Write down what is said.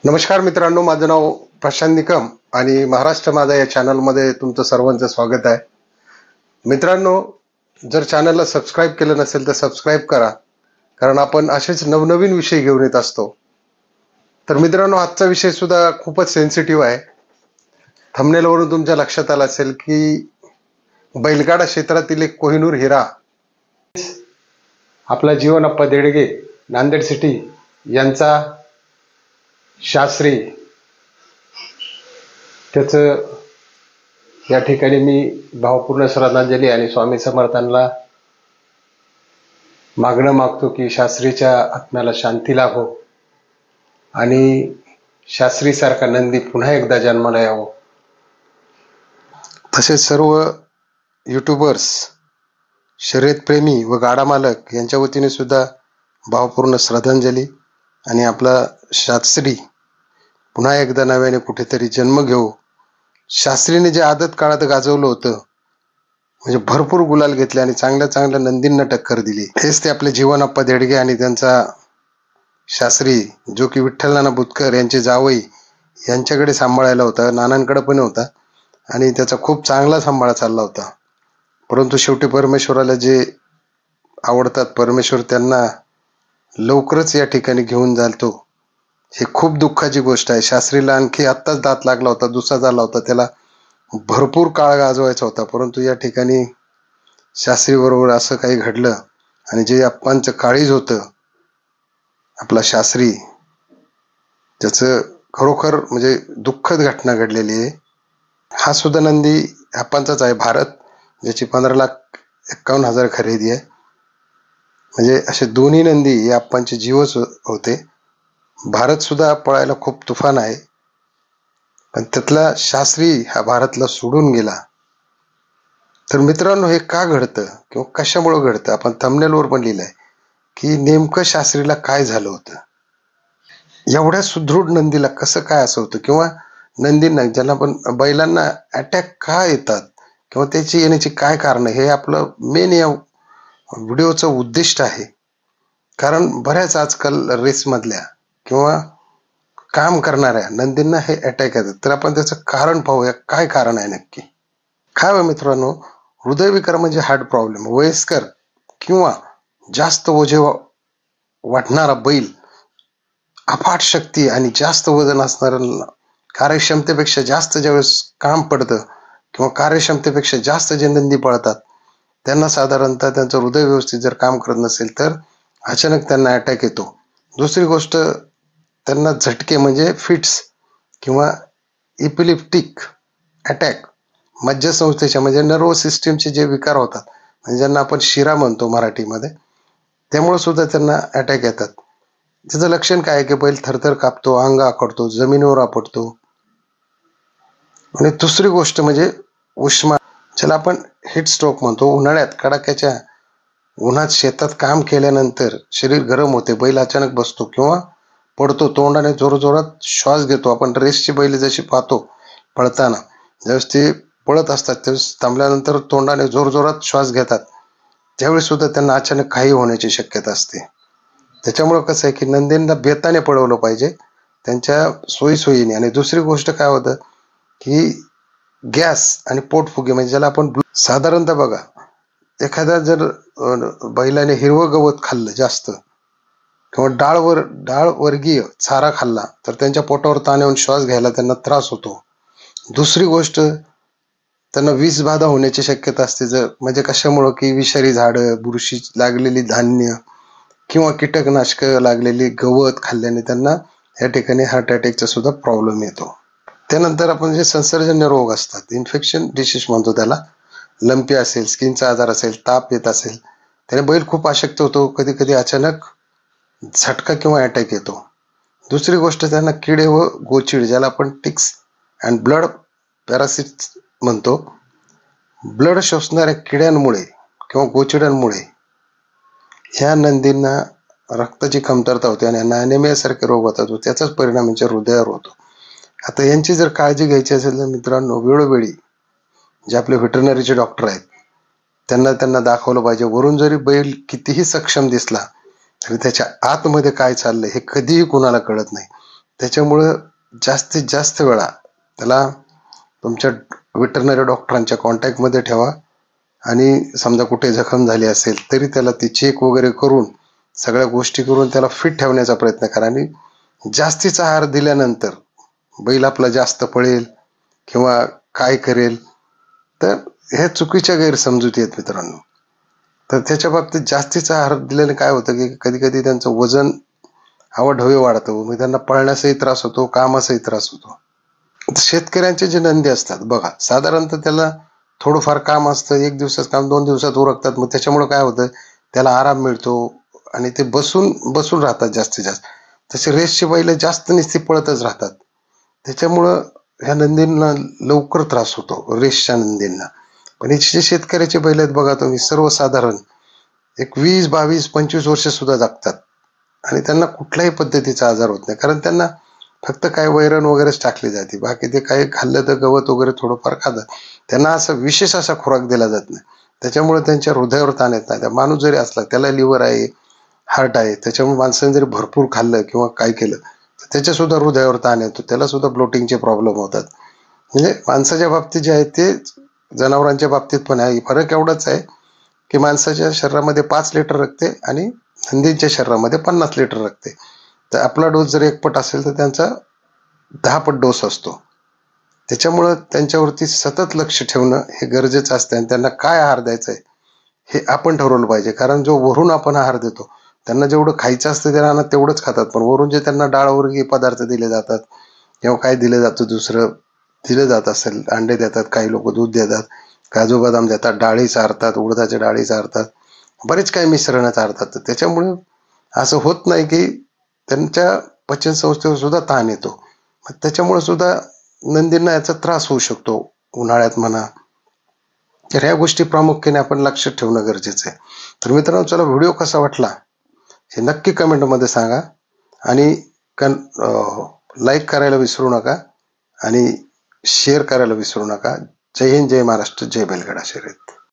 नमस्कार मित्रांनो, माझं नाव प्रशांत निकम आणि महाराष्ट्र माझा या चॅनलमध्ये तुमचं सर्वांचं स्वागत आहे. मित्रांनो, जर चॅनलला सबस्क्राईब केलं नसेल तर सबस्क्राईब करा, कारण आपण असेच नवनवीन विषय घेऊन येत असतो. तर मित्रांनो, आजचा विषय सुद्धा खूपच सेन्सिटिव्ह आहे. थंबनेलवरून तुमच्या लक्षात आलं असेल की बैलगाडा क्षेत्रातील एक कोहिनूर हिरा, आपला जीवनप्पा देडगे नांदेड सिटी यांचा शास्त्री, त्याचं या ठिकाणी मी भावपूर्ण श्रद्धांजली आणि स्वामी समर्थांना मागणं मागतो की शास्त्रीच्या आत्म्याला शांती लाभो आणि शास्त्रीसारखा नंदी पुन्हा एकदा जन्माला यावं. तसेच सर्व यूट्यूबर्स, शर्यतप्रेमी व गाडा मालक यांच्या वतीने सुद्धा भावपूर्ण श्रद्धांजली आणि आपला शास्त्री पुन्हा एकदा नव्याने कुठेतरी जन्म घेऊ. शास्त्रीने जे आदत काळात गाजवलं होतं, म्हणजे भरपूर गुलाल घेतले आणि चांगल्या चांगल्या नंदींना टक्कर दिली, हेच ते आपले जीवनप्पा देडगे आणि त्यांचा शास्त्री, जो की विठ्ठल नाना बुतकर यांचे जावई यांच्याकडे सांभाळायला होता, नानांकडे पण होता आणि त्याचा खूप चांगला सांभाळ चालला होता. परंतु शेवटी परमेश्वराला जे आवडतात, परमेश्वर त्यांना लवकरच या ठिकाणी घेऊन जातो. हे खूप दुःखाची गोष्ट आहे. शास्त्रीला आणखी आत्ताच दात लागला होता, दुसरा झाला होता, त्याला भरपूर काळ गाजवायचा होता, परंतु या ठिकाणी शास्त्री बरोबर असं काही घडलं आणि जे आप्पांचं काळीज होतं, आपला शास्त्री, त्याचं खरोखर म्हणजे दुःखद घटना घडलेली आहे. हा सुद्धा नंदी आप्पांचाच आहे, भारत, ज्याची 15,51,000 खरेदी आहे. म्हणजे असे दोन्ही नंदी हे आप्पांचे जीवच होते. भारत सुद्धा पळायला खूप तुफान आहे, पण त्यातला शास्त्री हा भारतला सोडून गेला. तर मित्रांनो, हे का घडतं किंवा कशामुळे घडतं, आपण थंबनेलवर पण लिहिलंय की नेमकं शास्त्रीला काय झालं होतं. एवढ्या सुदृढ नंदीला कसं काय असं होतं, किंवा नंदींना, ज्यांना पण बैलांना अटॅक का येतात किंवा त्याची येण्याची काय कारण, हे आपलं मेन या व्हिडिओचं उद्दिष्ट आहे. कारण बऱ्याच आजकाल रेसमधल्या किंवा काम करणाऱ्या नंदींना हे अटॅक येतात. तर आपण त्याचं कारण पाहूया, काय कारण आहे नक्की. काय हो मित्रांनो, हृदयविकार म्हणजे हार्ट प्रॉब्लेम, वयस्कर किंवा जास्त ओझे वाटणारा बैल, अफाट शक्ती आणि जास्त वजन असणाऱ्यांना कार्यक्षमतेपेक्षा जास्त ज्यावेळेस काम पडतं किंवा कार्यक्षमतेपेक्षा जास्त जे नंदी पळतात, त्यांना साधारणतः त्यांचं हृदय व्यवस्थित जर काम करत नसेल तर अचानक त्यांना अटॅक येतो. दुसरी गोष्ट, त्यांना झटके म्हणजे फिट्स किंवा इपिलिप्टिक अटॅक, मज्जासंस्थेच्या म्हणजे नर्व सिस्टीमचे जे विकार होतात, म्हणजे ज्यांना आपण शिरा म्हणतो मराठीमध्ये, त्यामुळे सुद्धा त्यांना अटॅक येतात. त्याचं लक्षण काय आहे की बैल थरथर कापतो, अंग आखडतो, जमिनीवर आपटतो. आणि दुसरी गोष्ट म्हणजे उष्मा, ज्याला आपण हिट स्ट्रोक म्हणतो. उन्हाळ्यात कडाक्याच्या उन्हात शेतात काम केल्यानंतर शरीर गरम होते, बैल अचानक बसतो किंवा पडतो, तोंडाने जोरजोरात श्वास घेतो. आपण रेसची बैल जशी पाहतो पळताना, ज्यावेळेस ते पळत असतात त्यावेळेस थांबल्यानंतर तोंडाने जोरजोरात श्वास घेतात, त्यावेळेस सुद्धा त्यांना अचानक काही होण्याची शक्यता असते. त्याच्यामुळं कसं आहे की नंदींना बेताने पळवलं पाहिजे, त्यांच्या सोयीसोयीने. आणि दुसरी गोष्ट काय होतं की गॅस आणि पोटफुगे, म्हणजे ज्याला आपण साधारणतः बघा, एखाद्या जर बैलाने हिरवं गवत खाल्लं जास्त किंवा डाळ वर्गीय चारा खाल्ला तर त्यांच्या पोटावर ताण येऊन श्वास घ्यायला त्यांना त्रास होतो. दुसरी गोष्ट, त्यांना विषबाधा होण्याची शक्यता असते, जर म्हणजे कशामुळं की विषारी झाडं, बुरशी लागलेली धान्य किंवा कीटकनाशक लागलेली गवत खाल्ल्याने त्यांना या ठिकाणी हार्ट अटॅकचा सुद्धा प्रॉब्लेम येतो. त्यानंतर आपण जे संसर्जन्य रोग असतात, इन्फेक्शन डिसीज म्हणतो त्याला, लंपी असेल, स्किनचा आजार असेल, ताप येत असेल, त्याने बैल खूप अशक्त होतो, कधी कधी अचानक झटका किंवा अटॅक येतो. दुसरी गोष्ट, त्यांना किडे व गोचिड, ज्याला आपण टिक्स अँड ब्लड पॅरासिट म्हणतो, ब्लड शोषणाऱ्या किड्यांमुळे किंवा गोचिडांमुळे ह्या नंदींना रक्ताची कमतरता होते आणि ॲनेमियासारखे रोग होतात, त्याचाच परिणाम यांच्या हृदयावर होतो. आता यांची जर काळजी घ्यायची असेल तर मित्रांनो, वेळोवेळी जे आपले व्हेटरनरीचे डॉक्टर आहेत त्यांना दाखवलं पाहिजे. वरून जरी बैल कितीही सक्षम दिसला तरी त्याच्या आतमध्ये काय चाललंय हे कधीही कुणाला कळत नाही. त्याच्यामुळं जास्तीत जास्त वेळा त्याला तुमच्या वेटरनरी डॉक्टरांच्या कॉन्टॅक्टमध्ये ठेवा आणि समजा कुठे जखम झाली असेल तरी त्याला ती चेक वगैरे करून सगळ्या गोष्टी करून त्याला फिट ठेवण्याचा प्रयत्न करा. आणि जास्तीचा आहार दिल्यानंतर बैल आपला जास्त पळेल किंवा काय करेल, तर हे चुकीच्या गैरसमजुती आहेत मित्रांनो. तर त्याच्या बाबतीत जास्तीचा आहार दिल्याने काय होतं की कधी कधी त्यांचं वजन अवाढव्य वाढतं, मग त्यांना पळण्याचाही त्रास होतो, कामाचाही त्रास होतो. शेतकऱ्यांचे जे नंदी असतात बघा, साधारणतः त्याला थोडंफार काम असतं, एक दिवसाचं काम 2 दिवसात उरकतात. मग त्याच्यामुळे काय होतं, त्याला आराम मिळतो आणि ते बसून बसून राहतात जास्तीत जास्त. तसे रेसचे बैल जास्त नुसते पळतच राहतात. त्याच्यामुळं ह्या नंदींना लवकर त्रास होतो, रेसच्या नंदींना. पण हे जे शेतकऱ्याचे बैल आहेत बघा तुम्ही, सर्वसाधारण एक 20, 22, 25 वर्ष सुद्धा जगतात आणि त्यांना कुठल्याही पद्धतीचा आजार होत नाही. कारण त्यांना फक्त काय वैरण वगैरेच टाकली जाते, बाकी ते काही खाल्लं तर गवत वगैरे थोडंफार खातात. त्यांना असं विशेष असा खुराक दिला जात नाही. त्याच्यामुळे त्यांच्या हृदयावर ताण येत नाही. माणूस जरी असला, त्याला लिव्हर आहे, हार्ट आहे, त्याच्यामुळे माणसाने जरी भरपूर खाल्लं किंवा काय केलं तर त्याच्या सुद्धा हृदयावर ताण येतो, त्याला सुद्धा ब्लोटिंगचे प्रॉब्लेम होतात. म्हणजे माणसाच्या बाबतीत जे आहे ते जनावरांच्या बाबतीत पण आहे. फरक एवढाच आहे की माणसाच्या शरीरामध्ये 5 लिटर रक्त आहे आणि नंदीच्या शरीरामध्ये 50 लिटर रक्त आहे. तर आपला डोस जर 1 पट असेल तर त्यांचा 10 पट डोस असतो. त्याच्यामुळं त्यांच्यावरती सतत लक्ष ठेवणं हे गरजेचं असतं आणि त्यांना काय आहार द्यायचा आहे हे आपण ठरवलं पाहिजे. कारण जो वरून आपण आहार देतो, त्यांना जेवढं खायचं असतं त्यांना तेवढंच खातात, पण वरून जे त्यांना डाळवर्गीय पदार्थ दिले जातात किंवा काय दिलं जातं दुसरं दिलं जात असेल, अंडे देतात, काही लोक दूध देतात, काजू बदाम देतात, डाळी चारतात, उडदाच्या डाळी चारतात, बरेच काही मिश्रण चारतात. तर त्याच्यामुळे असं होत नाही की त्यांच्या पचनसंस्थेवर सुद्धा ताण येतो. मग त्याच्यामुळे सुद्धा नंदींना याचा त्रास होऊ शकतो उन्हाळ्यात म्हणा. तर ह्या गोष्टी प्रामुख्याने आपण लक्षात ठेवणं गरजेचं आहे. तर मित्रांनो, चला, व्हिडिओ कसा वाटला हे नक्की कमेंटमध्ये सांगा आणि लाईक करायला विसरू नका आणि शेअर करायला विसरू नका. जय हिंद, जय महाराष्ट्र, जय बैलगाडा शर्यत.